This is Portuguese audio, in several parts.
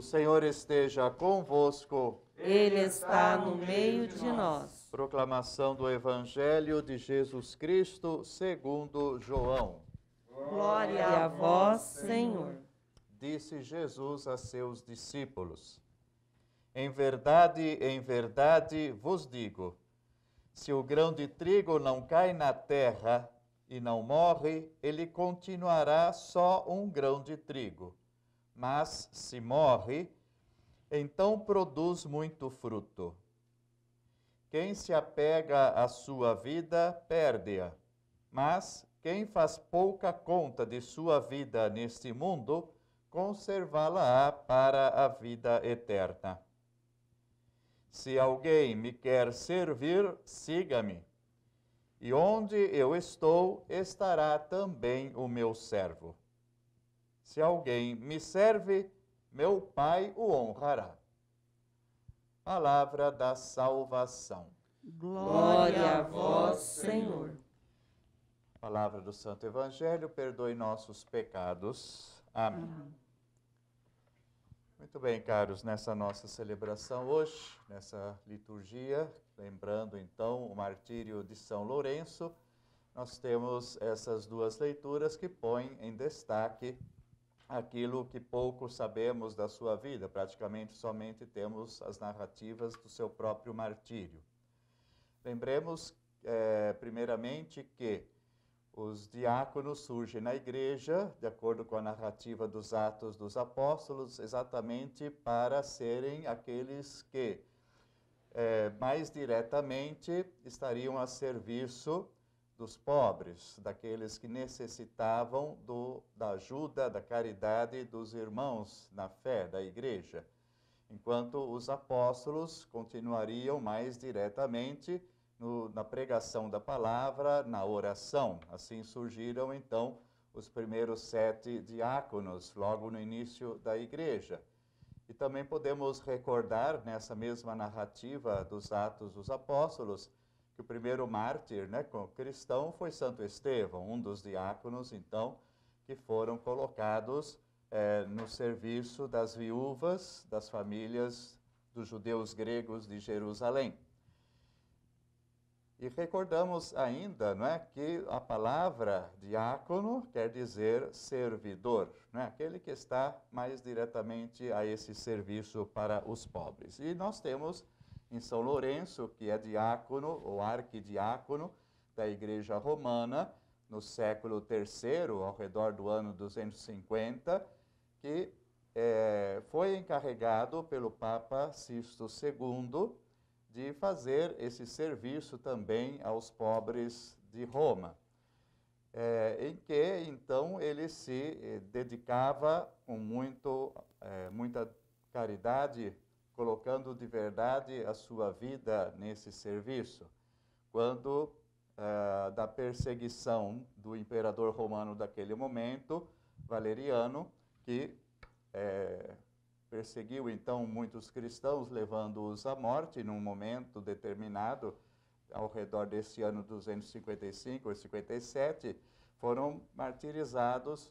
O Senhor esteja convosco. Ele está no meio de nós. Proclamação do Evangelho de Jesus Cristo segundo João. Glória a vós, Senhor. Disse Jesus a seus discípulos: em verdade vos digo, se o grão de trigo não cai na terra e não morre, ele continuará só um grão de trigo. Mas se morre, então produz muito fruto. Quem se apega à sua vida, perde-a. Mas quem faz pouca conta de sua vida neste mundo, conservá-la-á para a vida eterna. Se alguém me quer servir, siga-me. E onde eu estou, estará também o meu servo. Se alguém me serve, meu Pai o honrará. Palavra da salvação. Glória a vós, Senhor. Palavra do Santo Evangelho, perdoe nossos pecados. Amém. Muito bem, caros, nessa nossa celebração hoje, nessa liturgia, lembrando então o martírio de São Lourenço, nós temos essas duas leituras que põem em destaque aquilo que pouco sabemos da sua vida, praticamente somente temos as narrativas do seu próprio martírio. Lembremos, primeiramente, que os diáconos surgem na igreja, de acordo com a narrativa dos Atos dos Apóstolos, exatamente para serem aqueles que mais diretamente estariam a serviço dos pobres, daqueles que necessitavam da ajuda, da caridade dos irmãos na fé da igreja, enquanto os apóstolos continuariam mais diretamente na pregação da palavra, na oração. Assim surgiram, então, os primeiros 7 diáconos, logo no início da igreja. E também podemos recordar, nessa mesma narrativa dos Atos dos Apóstolos, que o primeiro mártir, cristão foi Santo Estevão, um dos diáconos, então, que foram colocados no serviço das viúvas, das famílias dos judeus gregos de Jerusalém. E recordamos ainda, que a palavra diácono quer dizer servidor, aquele que está mais diretamente a esse serviço para os pobres. E nós temos em São Lourenço, que é diácono ou arquidiácono da Igreja Romana, no século III, ao redor do ano 250, que foi encarregado pelo Papa Sisto II de fazer esse serviço também aos pobres de Roma, em que, então, ele se dedicava com muita caridade, colocando de verdade a sua vida nesse serviço. Quando da perseguição do imperador romano daquele momento, Valeriano, que perseguiu então muitos cristãos, levando-os à morte num momento determinado, ao redor desse ano 255 ou 57, foram martirizados.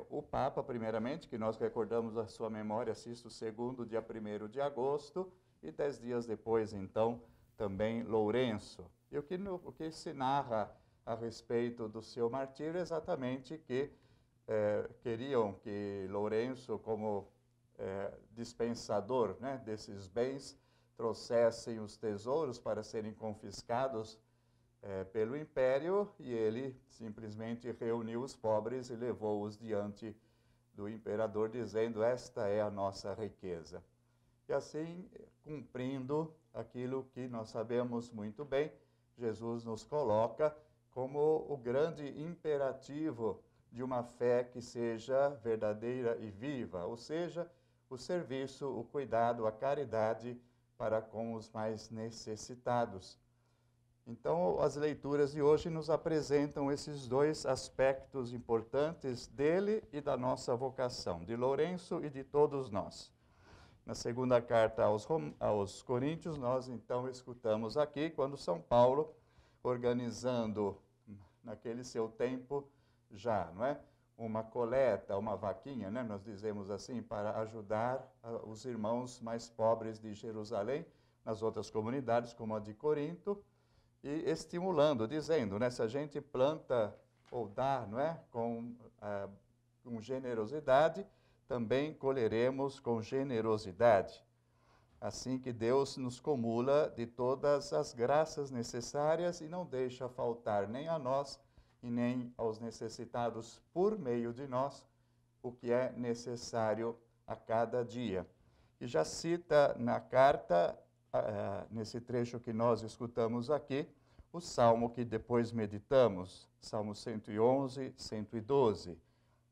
O Papa, primeiramente, que nós recordamos a sua memória, Sisto II, dia 1º de agosto, e 10 dias depois, então, também Lourenço. E o que se narra a respeito do seu martírio é exatamente que queriam que Lourenço, como dispensador desses bens, trouxessem os tesouros para serem confiscados pelo império, e ele simplesmente reuniu os pobres e levou-os diante do imperador, dizendo: esta é a nossa riqueza. E assim, cumprindo aquilo que nós sabemos muito bem, Jesus nos coloca como o grande imperativo de uma fé que seja verdadeira e viva, ou seja, o serviço, o cuidado, a caridade para com os mais necessitados. Então, as leituras de hoje nos apresentam esses dois aspectos importantes dele e da nossa vocação, de Lourenço e de todos nós. Na segunda carta aos Coríntios, nós então escutamos aqui quando São Paulo, organizando naquele seu tempo já, uma coleta, uma vaquinha, né? Nós dizemos assim, para ajudar os irmãos mais pobres de Jerusalém, nas outras comunidades, como a de Corinto, e estimulando, dizendo, né? Se a gente planta ou dá, não é? Com generosidade, também colheremos com generosidade. Assim que Deus nos comula de todas as graças necessárias e não deixa faltar nem a nós e nem aos necessitados por meio de nós o que é necessário a cada dia. E já cita na carta, nesse trecho que nós escutamos aqui, o salmo que depois meditamos, Salmo 111, 112.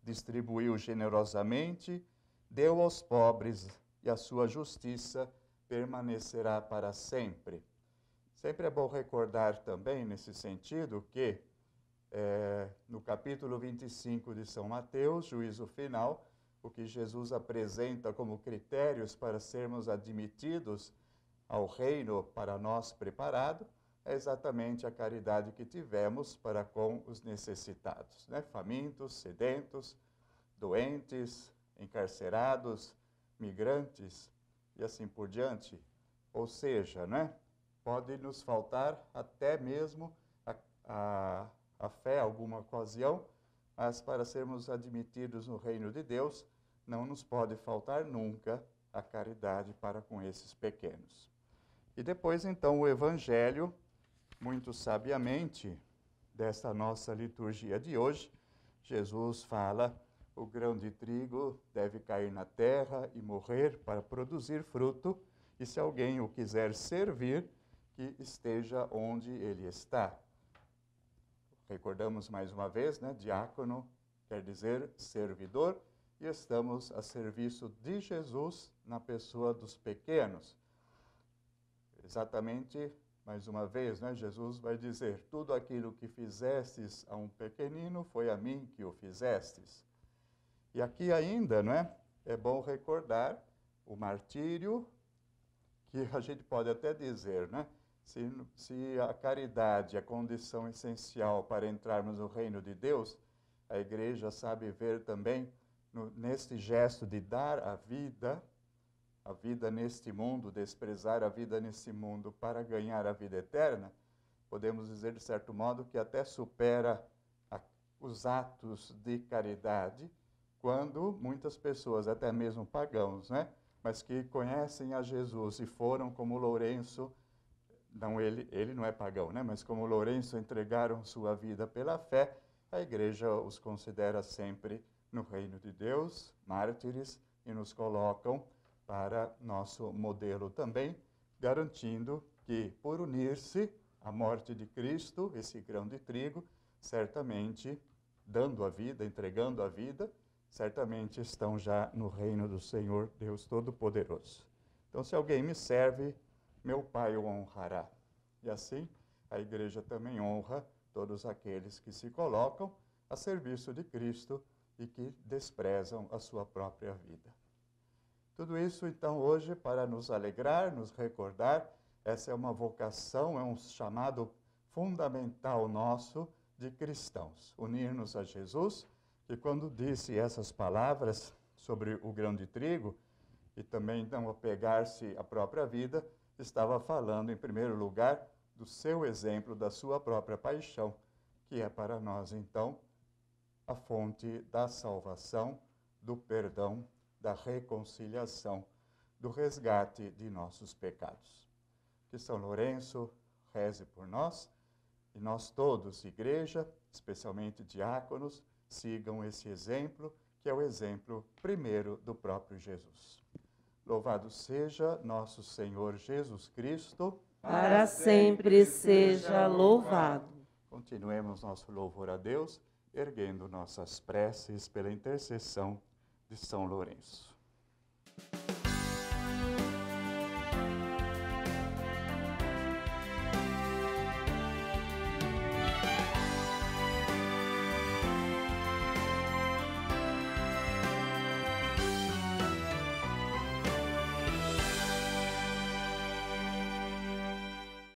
Distribuiu generosamente, deu aos pobres, e a sua justiça permanecerá para sempre. Sempre é bom recordar também, nesse sentido, que no capítulo 25 de São Mateus, juízo final, o que Jesus apresenta como critérios para sermos admitidos ao reino para nós preparado, é exatamente a caridade que tivemos para com os necessitados, né? Famintos, sedentos, doentes, encarcerados, migrantes e assim por diante. Ou seja, né? Pode nos faltar até mesmo a fé, alguma ocasião, mas para sermos admitidos no reino de Deus, não nos pode faltar nunca a caridade para com esses pequenos. E depois, então, o Evangelho, muito sabiamente, desta nossa liturgia de hoje, Jesus fala: o grão de trigo deve cair na terra e morrer para produzir fruto, e se alguém o quiser servir, que esteja onde ele está. Recordamos mais uma vez, né? Diácono quer dizer servidor, e estamos a serviço de Jesus na pessoa dos pequenos. Exatamente, mais uma vez, né? Jesus vai dizer: tudo aquilo que fizestes a um pequenino, foi a mim que o fizestes. E aqui ainda, não é? É bom recordar o martírio, que a gente pode até dizer, né? Se a caridade é a condição essencial para entrarmos no reino de Deus, a igreja sabe ver também neste gesto de dar a vida neste mundo, desprezar a vida nesse mundo para ganhar a vida eterna, podemos dizer de certo modo que até supera os atos de caridade, quando muitas pessoas, até mesmo pagãos, né? Mas que conhecem a Jesus e foram como Lourenço, não ele não é pagão, né? Mas como Lourenço entregaram sua vida pela fé, a igreja os considera sempre no reino de Deus, mártires, e nos colocam para nosso modelo também, garantindo que, por unir-se à morte de Cristo, esse grão de trigo, certamente dando a vida, entregando a vida, certamente estão já no reino do Senhor Deus Todo-Poderoso. Então, se alguém me serve, meu Pai o honrará. E assim, a igreja também honra todos aqueles que se colocam a serviço de Cristo e que desprezam a sua própria vida. Tudo isso, então, hoje, para nos alegrar, nos recordar, essa é uma vocação, é um chamado fundamental nosso de cristãos, unir-nos a Jesus, que quando disse essas palavras sobre o grão de trigo, e também não apegar-se à própria vida, estava falando, em primeiro lugar, do seu exemplo, da sua própria paixão, que é para nós, então, a fonte da salvação, do perdão, da reconciliação, do resgate de nossos pecados. Que São Lourenço reze por nós, e nós todos, igreja, especialmente diáconos, sigam esse exemplo, que é o exemplo primeiro do próprio Jesus. Louvado seja nosso Senhor Jesus Cristo. Para sempre seja louvado. Continuemos nosso louvor a Deus, erguendo nossas preces pela intercessão de São Lourenço.